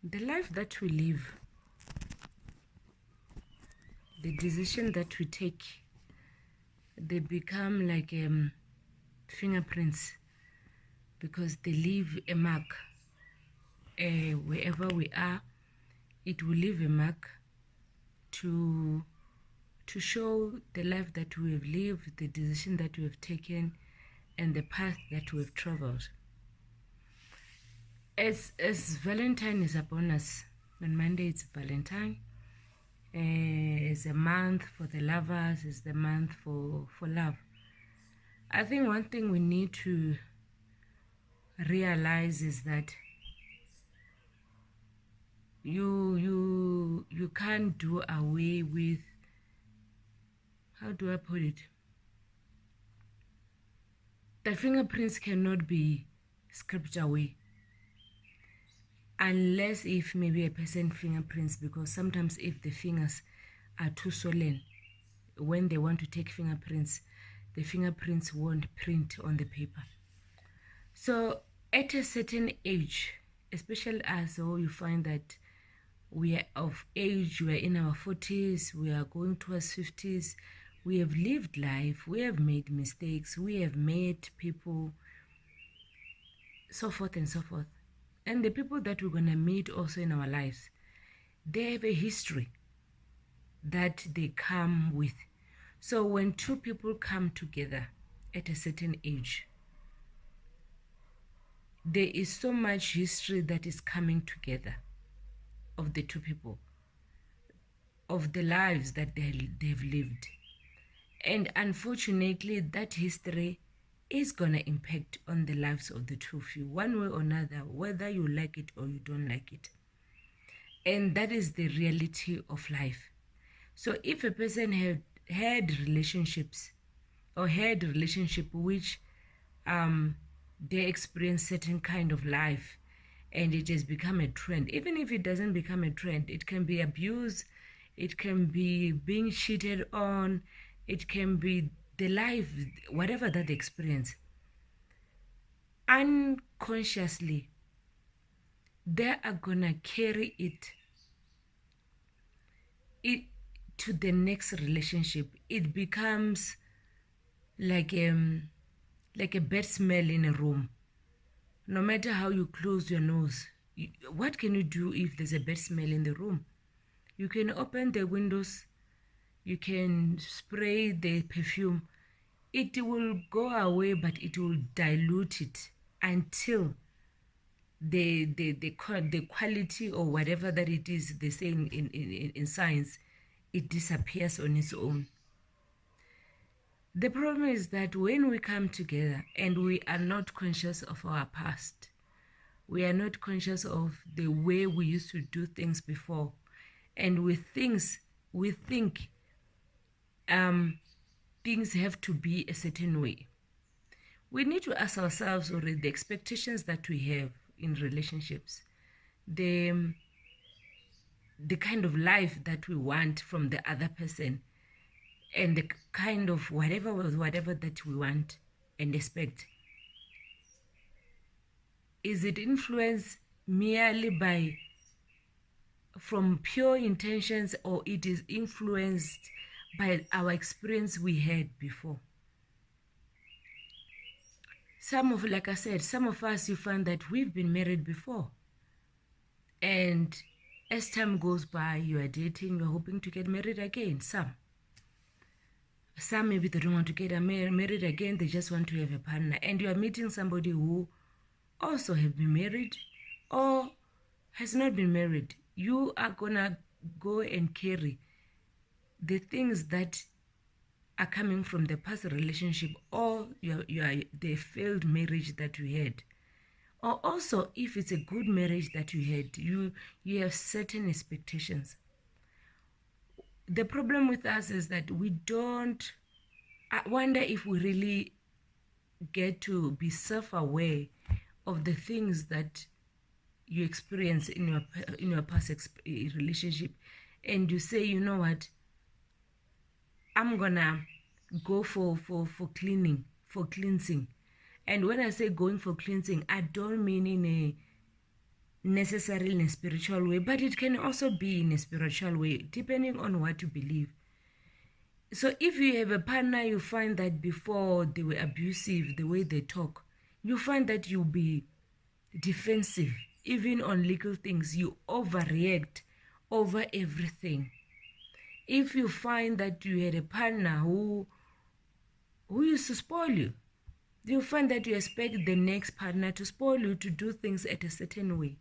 The life that we live, the decision that we take, they become like fingerprints, because they leave a mark. Wherever we are, it will leave a mark to show the life that we have lived, the decision that we have taken, and the path that we have traveled. As Valentine is upon us, on Monday it's Valentine. It's a month for the lovers, it's the month for love. I think one thing we need to realize is that you can't do away with, how do I put it? The fingerprints cannot be scraped away unless if maybe a person fingerprints, because sometimes if the fingers are too swollen, when they want to take fingerprints, the fingerprints won't print on the paper. So at a certain age, especially as you find that we are of age, we are in our 40s, we are going towards 50s, we have lived life, we have made mistakes, we have met people, so forth and so forth. And the people that we're going to meet also in our lives, they have a history that they come with. So when two people come together at a certain age, there is so much history that is coming together of the two people, of the lives that they've lived. And unfortunately, that history is going to impact on the lives of the two of you, one way or another, whether you like it or you don't like it. And that is the reality of life. So if a person had relationships, or had a relationship which they experience certain kind of life, and it has become a trend, even if it doesn't become a trend, it can be abuse, it can be being cheated on, it can be the life, whatever that they experience, unconsciously they are gonna carry it to the next relationship. It becomes like a bad smell in a room. No matter how you close your nose, what can you do if there's a bad smell in the room? You can open the windows, you can spray the perfume. It will go away, but it will dilute it until the quality or whatever that it is, they say in science, it disappears on its own. The problem is that when we come together and we are not conscious of our past, we are not conscious of the way we used to do things before, and with things, we think things have to be a certain way. We need to ask ourselves already the expectations that we have in relationships, the kind of life that we want from the other person, and the kind of whatever that we want and expect. Is it influenced merely by from pure intentions, or it is influenced by our experience we had before? Like I said, some of us, you find that we've been married before, and as time goes by, you are dating, you're hoping to get married again. Some maybe they don't want to get married again, they just want to have a partner, and you are meeting somebody who also have been married or has not been married. You are gonna go and carry the things that are coming from the past relationship, or the failed marriage that you had. Or also, if it's a good marriage that you had, you have certain expectations. The problem with us is that we don't, I wonder if we really get to be self-aware of the things that you experience in your past relationship, and you say, you know what, I'm gonna go for cleansing. And when I say going for cleansing, I don't mean in a necessarily in a spiritual way, but it can also be in a spiritual way, depending on what you believe. So if you have a partner, you find that before they were abusive, the way they talk, you find that you'll be defensive, even on little things. You overreact over everything. If you find that you had a partner who used to spoil you, you find that you expect the next partner to spoil you, to do things at a certain way.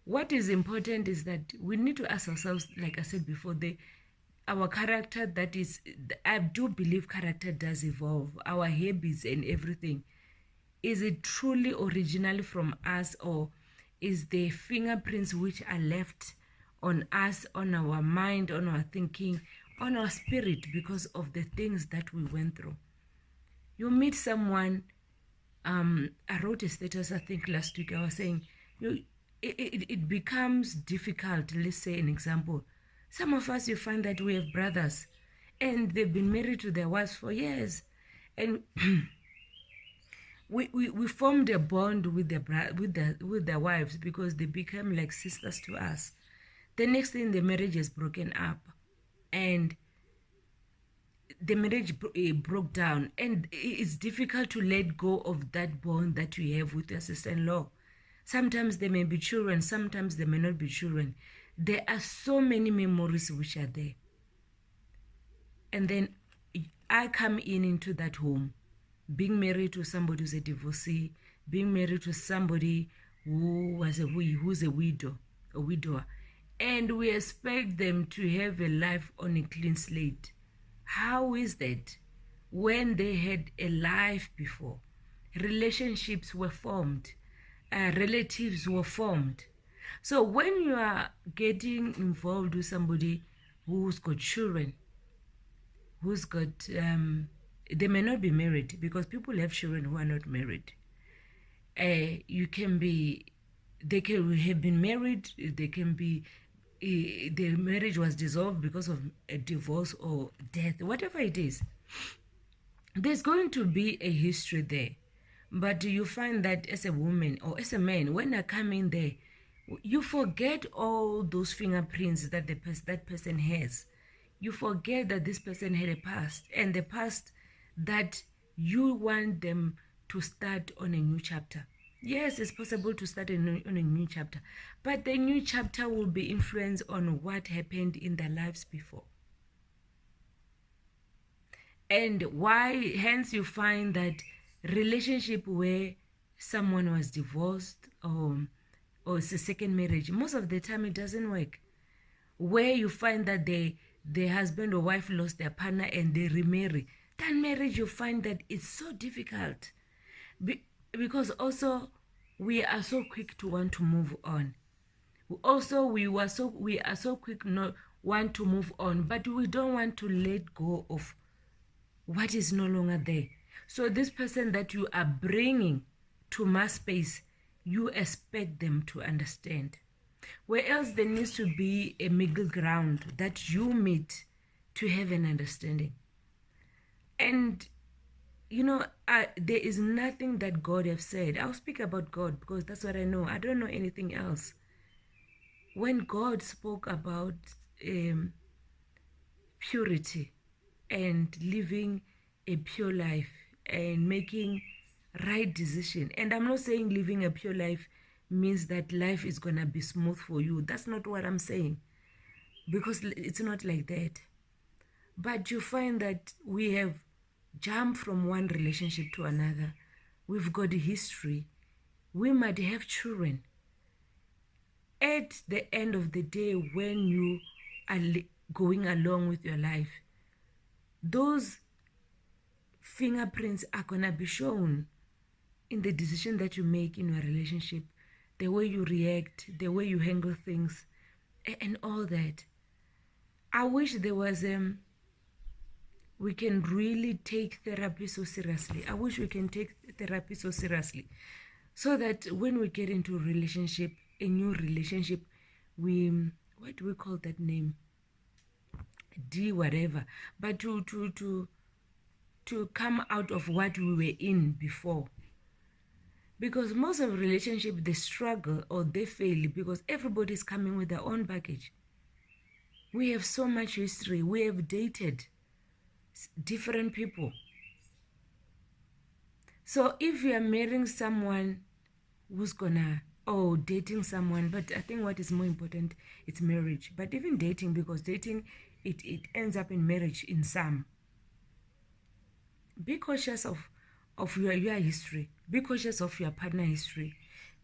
What is important is that we need to ask ourselves, like I said before, our character, that is, I do believe character does evolve, our habits and everything. Is it truly originally from us, or is the fingerprints which are left on us, on our mind, on our thinking, on our spirit, because of the things that we went through? You meet someone, I wrote a status, I think last week, I was saying, it becomes difficult. Let's say an example. Some of us, you find that we have brothers, and they've been married to their wives for years, and we formed a bond with their wives, because they became like sisters to us. The next thing, the marriage is broken up, and the marriage broke down, and it's difficult to let go of that bond that you have with your sister-in-law. Sometimes there may be children, sometimes there may not be children. There are so many memories which are there. And then I come into that home, being married to somebody who's a divorcee, being married to somebody who's a widower, and we expect them to have a life on a clean slate. How is that when they had a life before? Relationships were formed, relatives were formed. So when you are getting involved with somebody who's got children, who's got, they may not be married, because people have children who are not married. They can have been married, they can be, the marriage was dissolved because of a divorce or death, whatever it is. There's going to be a history there. But you find that as a woman or as a man, when I come in there, you forget all those fingerprints that that person has. You forget that this person had a past, and the past that you want them to start on a new chapter. Yes, it's possible to start on a new chapter, but the new chapter will be influenced on what happened in their lives before. And why, hence you find that relationship where someone was divorced, or it's a second marriage, most of the time it doesn't work. Where you find that the husband or wife lost their partner and they remarry, that marriage, you find that it's so difficult, because also we are so quick to want to move on. Also, we are so quick not want to move on, but we don't want to let go of what is no longer there. So this person that you are bringing to my space, you expect them to understand. Where else there needs to be a middle ground that you meet to have an understanding. And there is nothing that God have said. I'll speak about God because that's what I know. I don't know anything else. When God spoke about purity and living a pure life and making right decision, and I'm not saying living a pure life means that life is gonna be smooth for you. That's not what I'm saying, because it's not like that. But you find that we have jumped from one relationship to another. We've got a history. We might have children. At the end of the day, when you are going along with your life, those fingerprints are gonna be shown in the decision that you make in your relationship, the way you react, the way you handle things, and all that. I wish there was we can really take therapy so seriously. I wish we can take therapy so seriously, so that when we get into a new relationship, what do we call that name? Whatever. But to come out of what we were in before. Because most of relationships, they struggle or they fail because everybody's coming with their own baggage. We have so much history. We have dated different people. So if you are marrying someone who's gonna, oh, dating someone, but I think what is more important, it's marriage. But even dating, because dating, it ends up in marriage in some. Be cautious of your history. Be cautious of your partner history.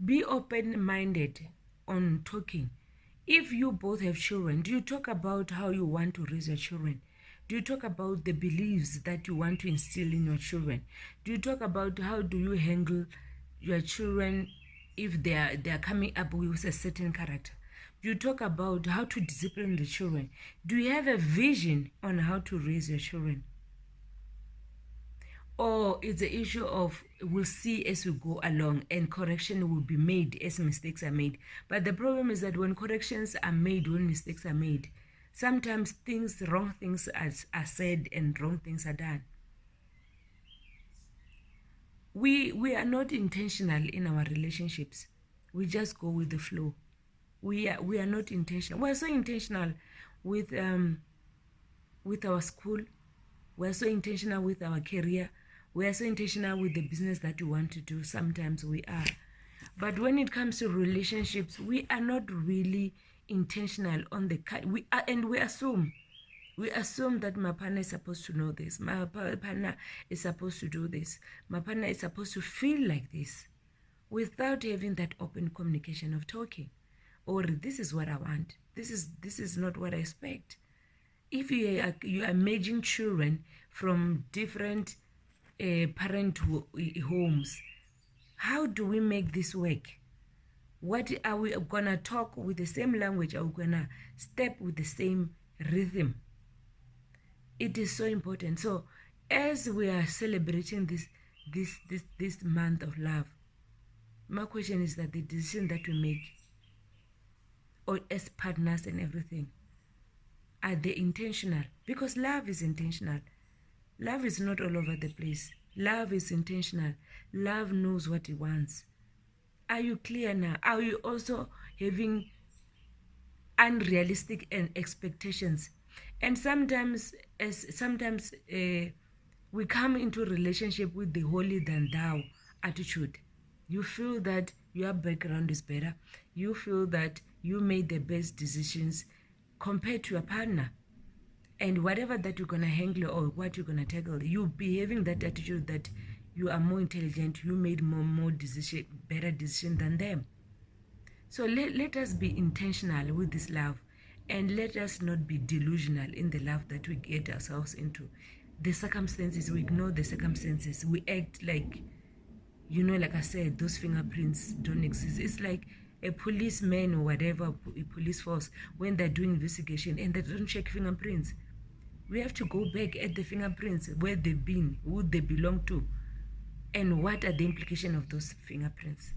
Be open-minded on talking. If you both have children, do you talk about how you want to raise your children? Do you talk about the beliefs that you want to instill in your children? Do you talk about how do you handle your children if they are coming up with a certain character? Do you talk about how to discipline the children? Do you have a vision on how to raise your children? Or it's the issue of we'll see as we go along and correction will be made as mistakes are made. But the problem is that when corrections are made, when mistakes are made, sometimes wrong things are said and wrong things are done. We are not intentional in our relationships. We just go with the flow. We are not intentional. We're so intentional with our school. We're so intentional with our career. We are so intentional with the business that we want to do. Sometimes we are. But when it comes to relationships, we are not really intentional on the cut. We assume that my partner is supposed to know this. My partner is supposed to do this. My partner is supposed to feel like this, without having that open communication of talking. Or this is what I want. This is not what I expect. If you are merging children from different parent homes, how do we make this work? What are we gonna talk with the same language? Are we gonna step with the same rhythm? It is so important. So as we are celebrating this month of love, my question is that the decision that we make, or as partners and everything, are they intentional? Because love is intentional. Love is not all over the place. Love is intentional. Love knows what it wants. Are you clear now? Are you also having unrealistic expectations? And sometimes we come into a relationship with the holier than thou attitude. You feel that your background is better. You feel that you made the best decisions compared to your partner. And whatever that you're going to handle or what you're going to tackle, you be having that attitude that you are more intelligent, you made better decision than them. So let us be intentional with this love, and let us not be delusional in the love that we get ourselves into. The circumstances, we ignore the circumstances. We act like, like I said, those fingerprints don't exist. It's like a policeman or whatever, a police force, when they're doing investigation and they don't check fingerprints. We have to go back at the fingerprints, where they've been, who they belong to, and what are the implications of those fingerprints.